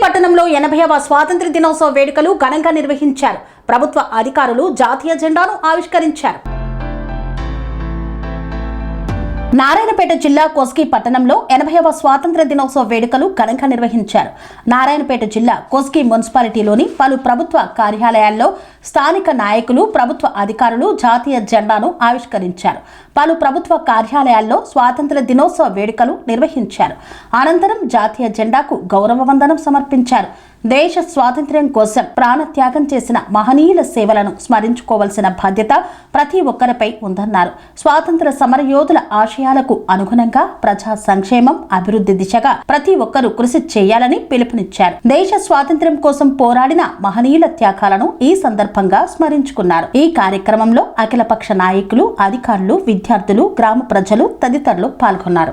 పట్టణంలో 80వ స్వాతంత్ర్య దినోత్సవ వేడుకలు ఘనంగా నిర్వహించారు. ప్రభుత్వ అధికారులు జాతీయ జెండాను ఆవిష్కరించారు. నారాయణపేట జిల్లా కోస్గి పట్టణంలో 80వ స్వాతంత్ర్య దినోత్సవ వేడుకలు ఘనంగా నిర్వహించారు. నారాయణపేట జిల్లా కోస్గి మున్సిపాలిటీలోని పలు ప్రభుత్వ కార్యాలయాల్లో స్థానిక నాయకులు, ప్రభుత్వ అధికారులు జాతీయ జెండాను ఆవిష్కరించారు. పలు ప్రభుత్వ కార్యాలయాల్లో స్వాతంత్ర్య దినోత్సవ వేడుకలు నిర్వహించారు. అనంతరం జాతీయ జెండాకు గౌరవ వందనం సమర్పించారు. దేశ స్వాతంత్ర్యం కోసం ప్రాణత్యాగం చేసిన మహనీయుల సేవలను స్మరించుకోవాల్సిన బాధ్యత ప్రతి ఒక్కరిపై ఉందన్నారు. స్వాతంత్ర సమరయోధుల ఆశయాలకు అనుగుణంగా ప్రజా సంక్షేమం, అభివృద్ధి దిశగా ప్రతి ఒక్కరూ కృషి చేయాలని పిలుపునిచ్చారు. దేశ స్వాతంత్ర్యం కోసం పోరాడిన మహనీయుల త్యాగాలను ఈ సందర్భంగా స్మరించుకున్నారు. ఈ కార్యక్రమంలో అఖిలపక్ష నాయకులు, అధికారులు, విద్యార్థులు, గ్రామ ప్రజలు తదితరులు పాల్గొన్నారు.